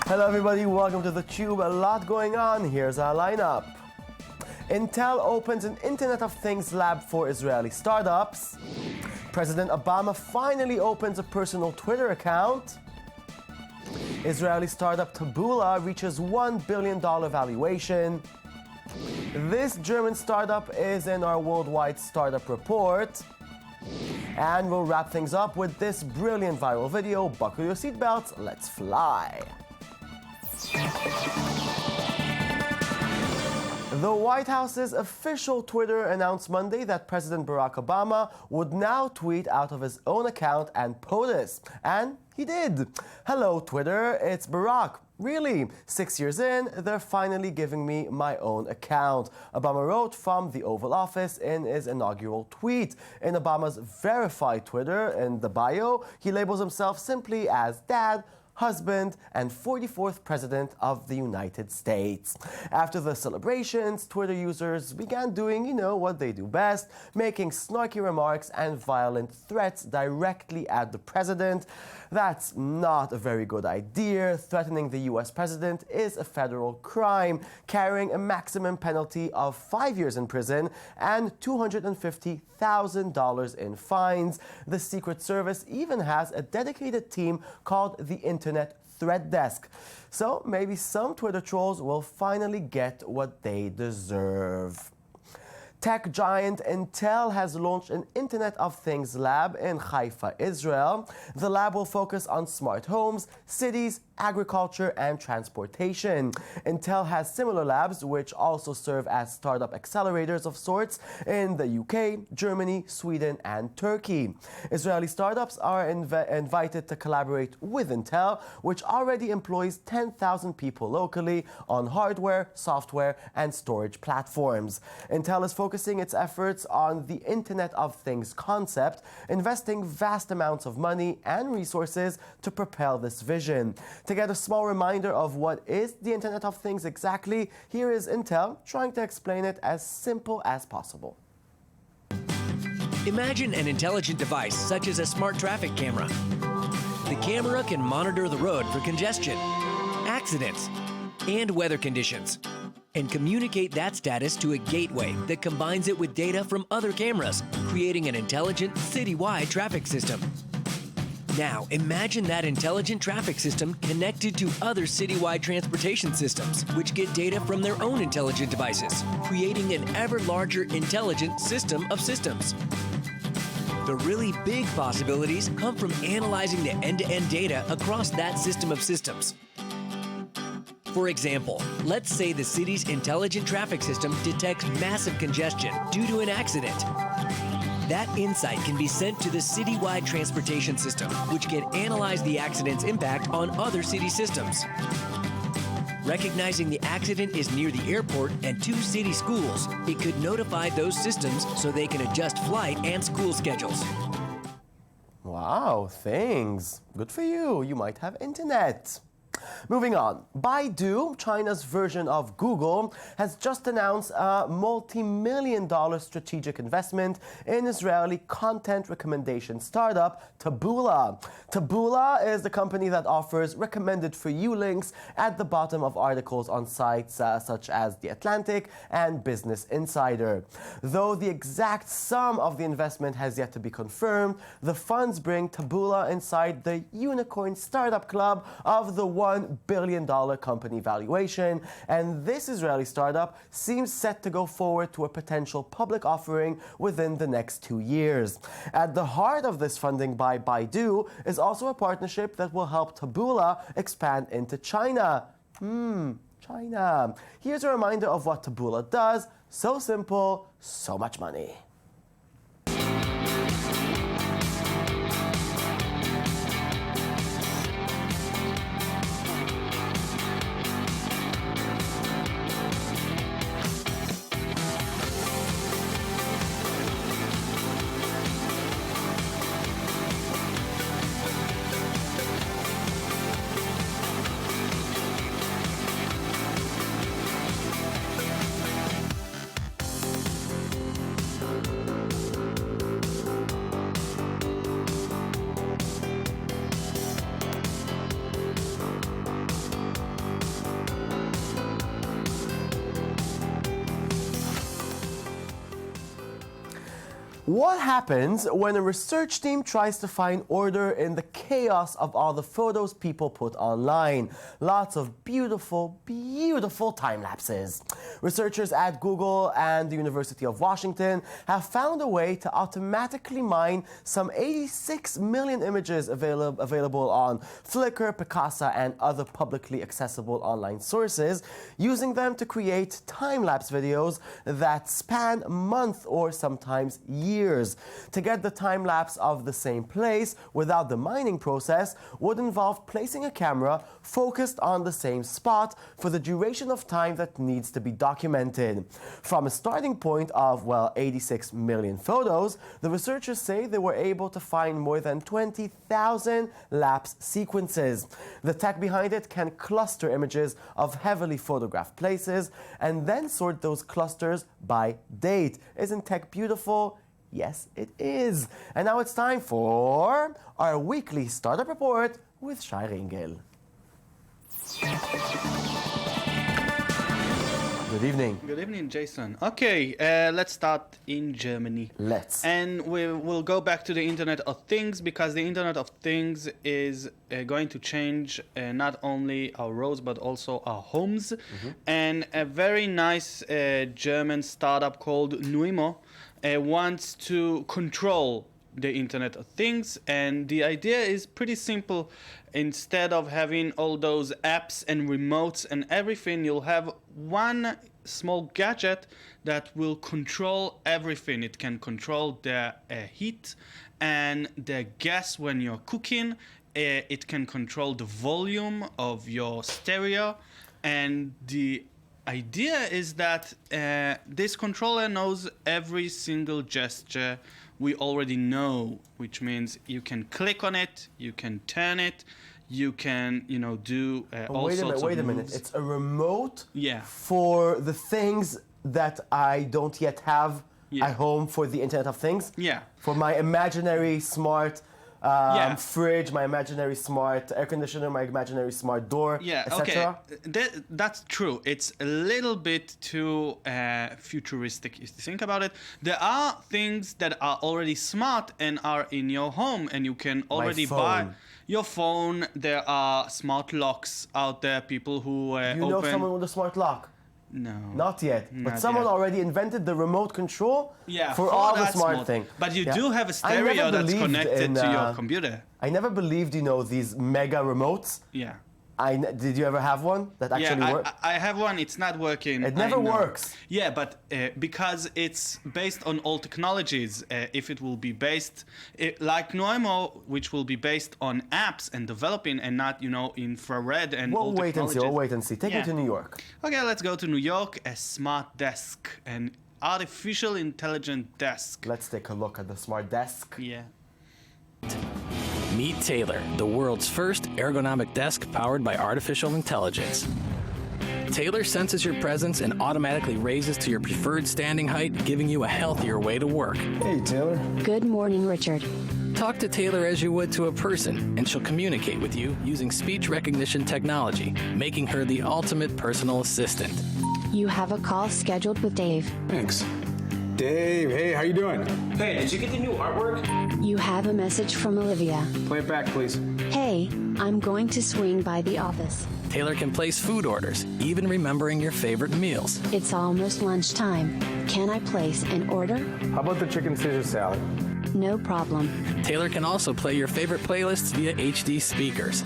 Hello everybody, welcome to theCUBE. A lot going on, here's our lineup. Intel opens an Internet of Things lab for Israeli startups. President Obama finally opens a personal Twitter account. Israeli startup Tabula reaches $1 billion valuation. This German startup is in our worldwide startup report. And we'll wrap things up with this brilliant viral video. Buckle your seatbelts, let's fly. The White House's official Twitter announced Monday that President Barack Obama would now tweet out of his own account and POTUS. And he did. Hello, Twitter, it's Barack. Really, 6 years in, they're finally giving me my own account. Obama wrote from the Oval Office in his inaugural tweet. In Obama's verified Twitter, in the bio, he labels himself simply as Dad, husband, and 44th President of the United States. After the celebrations, Twitter users began doing, what they do best, making snarky remarks and violent threats directly at the president. That's not a very good idea. Threatening the US president is a federal crime, carrying a maximum penalty of 5 years in prison and $250,000 in fines. The Secret Service even has a dedicated team called the Internet Threat Desk. So maybe some Twitter trolls will finally get what they deserve. Tech giant Intel has launched an Internet of Things lab in Haifa, Israel. The lab will focus on smart homes, cities, agriculture, and transportation. Intel has similar labs, which also serve as startup accelerators of sorts in the UK, Germany, Sweden, and Turkey. Israeli startups are invited to collaborate with Intel, which already employs 10,000 people locally on hardware, software, and storage platforms. Intel is focusing its efforts on the Internet of Things concept, investing vast amounts of money and resources to propel this vision. To get a small reminder of what is the Internet of Things exactly, here is Intel trying to explain it as simple as possible. Imagine an intelligent device such as a smart traffic camera. The camera can monitor the road for congestion, accidents, and weather conditions, and communicate that status to a gateway that combines it with data from other cameras, creating an intelligent citywide traffic system. Now, imagine that intelligent traffic system connected to other citywide transportation systems, which get data from their own intelligent devices, creating an ever larger intelligent system of systems. The really big possibilities come from analyzing the end-to-end data across that system of systems. For example, let's say the city's intelligent traffic system detects massive congestion due to an accident. That insight can be sent to the citywide transportation system, which can analyze the accident's impact on other city systems. Recognizing the accident is near the airport and 2 city schools, it could notify those systems so they can adjust flight and school schedules. Wow, thanks. Good for you. You might have internet. Moving on, Baidu, China's version of Google, has just announced a multi-million-dollar strategic investment in Israeli content recommendation startup Taboola. Taboola is the company that offers recommended for you links at the bottom of articles on sites such as The Atlantic and Business Insider. Though the exact sum of the investment has yet to be confirmed, the funds bring Taboola inside the unicorn startup club of the $1 billion company valuation, and this Israeli startup seems set to go forward to a potential public offering within the next 2 years. At the heart of this funding by Baidu is also a partnership that will help Taboola expand into China. China. Here's a reminder of what Taboola does. So simple, so much money. What happens when a research team tries to find order in the chaos of all the photos people put online? Lots of beautiful, beautiful time lapses. Researchers at Google and the University of Washington have found a way to automatically mine some 86 million images available on Flickr, Picasa, and other publicly accessible online sources, using them to create time-lapse videos that span months or sometimes years. To get the time lapse of the same place without the mining process would involve placing a camera focused on the same spot for the duration of time that needs to be documented. From a starting point of, well, 86 million photos, the researchers say they were able to find more than 20,000 lapse sequences. The tech behind it can cluster images of heavily photographed places and then sort those clusters by date. Isn't tech beautiful? Yes, it is. And now it's time for our weekly startup report with Shai Ringel. Good evening. Good evening, Jason. Okay, let's start in Germany. Let's. And we will go back to the Internet of Things, because the Internet of Things is going to change not only our roads but also our homes. And a very nice German startup called Nuimo wants to control the Internet of Things, and the idea is pretty simple. Instead of having all those apps and remotes and everything, you'll have one small gadget that will control everything. It can control the heat and the gas when you're cooking. It can control the volume of your stereo, and the idea is that this controller knows every single gesture we already know, which means you can click on it, you can turn it, you can, do all sorts of moves. Wait a minute. It's a remote Yeah. for the things that I don't yet have at home for the Internet of Things? Yeah. For my imaginary smart fridge, my imaginary smart air conditioner, my imaginary smart door, Yeah, etc. okay. That's true. It's a little bit too futuristic if you think about it. There are things that are already smart and are in your home, and you can already buy your phone. There are smart locks out there, people who You know someone with a smart lock? No. Not yet. But Not someone yet. already invented the remote control Yeah, for all the that smart things. But you do have a stereo that's connected to your computer. I never believed, these mega remotes. Yeah. Did you ever have one that actually worked? I have one. It's not working. It never I know. works. Yeah, but because it's based on old technologies, if it will be based like Nuimo, which will be based on apps and developing and not, infrared and We'll old wait and see. technologies. We'll wait and see. Take me to New York. Okay, let's go to New York. A smart desk, an artificial intelligent desk. Let's take a look at the smart desk. Yeah. Meet Taylor, the world's first ergonomic desk powered by artificial intelligence. Taylor senses your presence and automatically raises to your preferred standing height, giving you a healthier way to work. Hey, Taylor. Good morning, Richard. Talk to Taylor as you would to a person, and she'll communicate with you using speech recognition technology, making her the ultimate personal assistant. You have a call scheduled with Dave. Thanks. Dave, hey, how you doing? Hey, did you get the new artwork? You have a message from Olivia. Play it back, please. Hey, I'm going to swing by the office. Taylor can place food orders, even remembering your favorite meals. It's almost lunchtime. Can I place an order? How about the chicken Caesar salad? No problem. Taylor can also play your favorite playlists via HD speakers.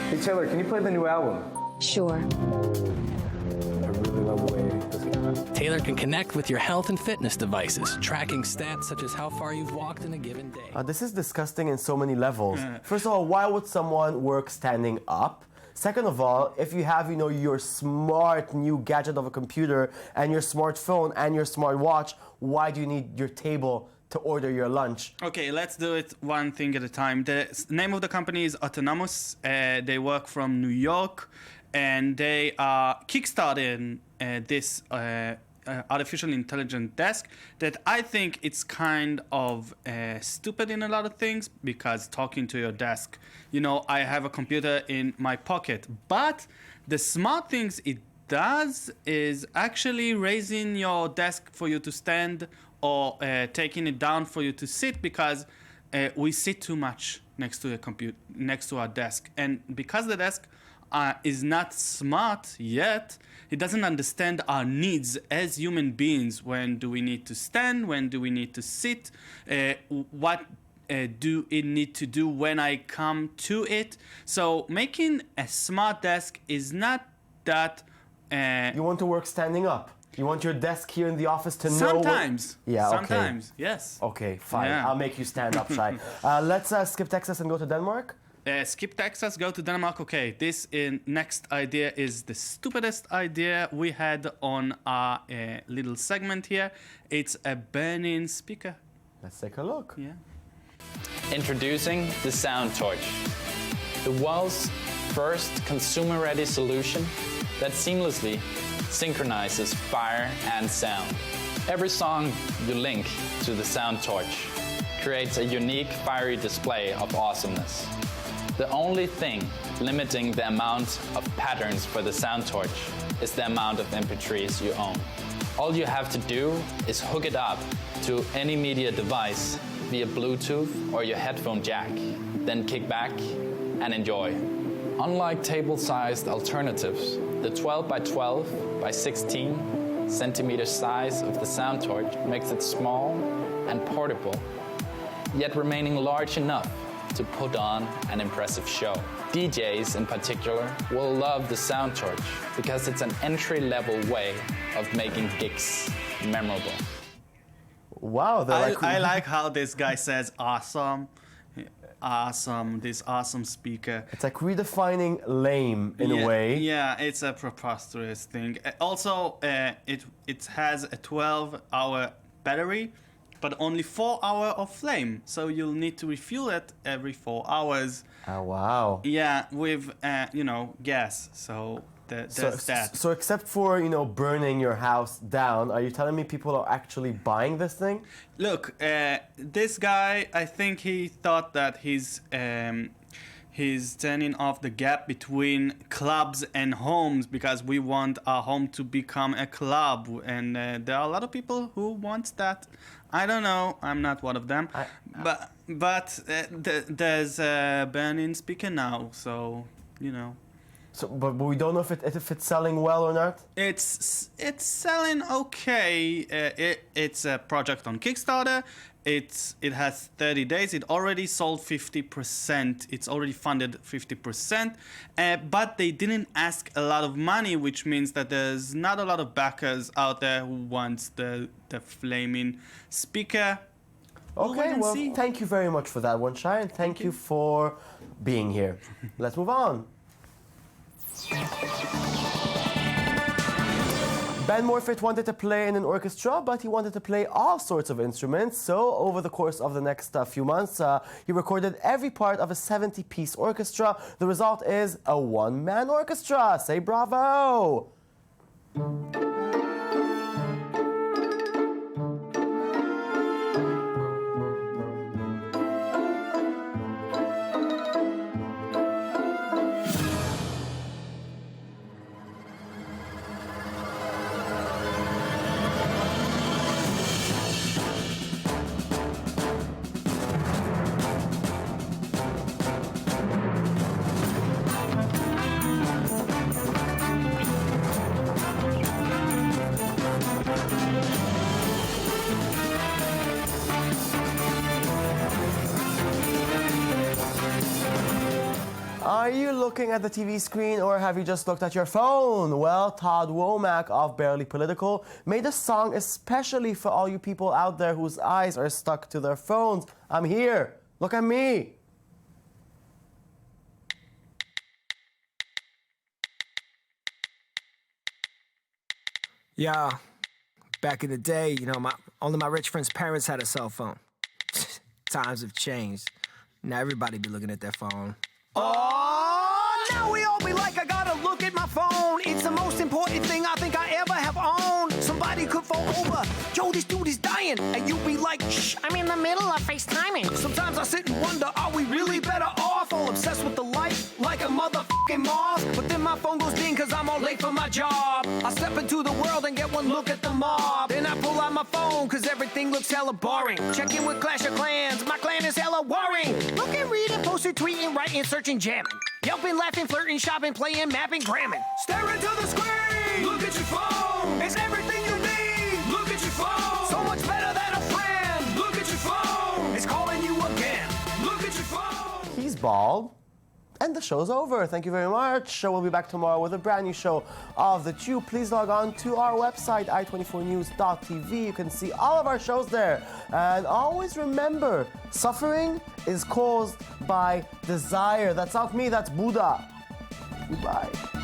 Hey, Taylor, can you play the new album? Sure. I really love the way this came out. Taylor can connect with your health and fitness devices, tracking stats such as how far you've walked in a given day. This is disgusting in so many levels. First of all, why would someone work standing up? Second of all, if you have, your smart new gadget of a computer and your smartphone and your smartwatch, why do you need your table to order your lunch? Okay, let's do it one thing at a time. The name of the company is Autonomous. They work from New York, and they are kickstarting this artificial intelligent desk that I think it's kind of stupid in a lot of things, because talking to your desk, I have a computer in my pocket, but the smart things it does is actually raising your desk for you to stand or taking it down for you to sit, because we sit too much next to the computer, next to our desk. And because the desk is not smart yet, it doesn't understand our needs as human beings. When do we need to stand? When do we need to sit? What do it need to do when I come to it? So making a smart desk is not that... You want to work standing up? You want your desk here in the office to know... Sometimes. Yeah, okay. Sometimes, yes. Okay, fine. Yeah. I'll make you stand up, Shai. Let's skip Texas and go to Denmark. Skip Texas, go to Denmark. Okay, this next idea is the stupidest idea we had on our little segment here. It's a burn-in speaker. Let's take a look. Yeah. Introducing the Sound Torch, the world's first consumer-ready solution that seamlessly synchronizes fire and sound. Every song you link to the Sound Torch creates a unique fiery display of awesomeness. The only thing limiting the amount of patterns for the Sound Torch is the amount of MP3s you own. All you have to do is hook it up to any media device via Bluetooth or your headphone jack, then kick back and enjoy. Unlike table-sized alternatives, the 12 by 12 by 16 centimeter size of the Sound Torch makes it small and portable, yet remaining large enough to put on an impressive show. DJs in particular will love the Sound Torch because it's an entry-level way of making gigs memorable. Wow, I like how this guy says awesome. Awesome, this awesome speaker. It's like redefining lame in a way. Yeah, it's a preposterous thing. Also, it has a 12-hour battery, but only 4 hours of flame. So you'll need to refuel it every 4 hours. Oh, wow. Yeah, with, gas. So there's that. So except for, burning your house down, are you telling me people are actually buying this thing? Look, this guy, I think he thought that he's turning off the gap between clubs and homes, because we want our home to become a club, and there are a lot of people who want that. I don't know, I'm not one of them, but there's a burn-in speaker now, so So, but we don't know if it's selling well or not. It's selling okay. It's a project on Kickstarter. It has 30 days. It already sold 50%. It's already funded 50%. But they didn't ask a lot of money, which means that there's not a lot of backers out there who wants the flaming speaker. Okay, well, thank you very much for that one, Shai, and thank you for being here. Let's move on. Ben Morfitt wanted to play in an orchestra, but he wanted to play all sorts of instruments. So over the course of the next few months, he recorded every part of a 70-piece orchestra. The result is a one-man orchestra. Say bravo! Are you looking at the TV screen, or have you just looked at your phone? Well, Todd Womack of Barely Political made a song especially for all you people out there whose eyes are stuck to their phones. I'm here. Look at me. Yeah, back in the day, only my rich friends' parents had a cell phone. Times have changed. Now everybody be looking at their phone. Oh, now we all be like, I gotta look at my phone. It's the most important thing I think I ever have owned. Somebody could fall over. Yo, this dude is dying. And you be like, shh, I'm in the middle of FaceTiming. Sometimes I sit and wonder, are we really better off? All obsessed with the light, like a motherfucking moth. But then my phone goes ding cause I'm all late for my job. I step into the world world and get one look at the mob. Then I pull out my phone, cause everything looks hella boring. Checking with Clash of Clans, my clan is hella warring. Looking, reading, posting, tweeting, writing, searching, jamming. Yelping, laughing, flirting, shopping, playing, mapping, gramming. Stare into the screen! Look at your phone! It's everything you need! Look at your phone! So much better than a friend! Look at your phone! It's calling you again! Look at your phone! He's bald. And the show's over. Thank you very much. We'll be back tomorrow with a brand new show of The Tube. Please log on to our website, i24news.tv. You can see all of our shows there. And always remember, suffering is caused by desire. That's not me, that's Buddha. Goodbye.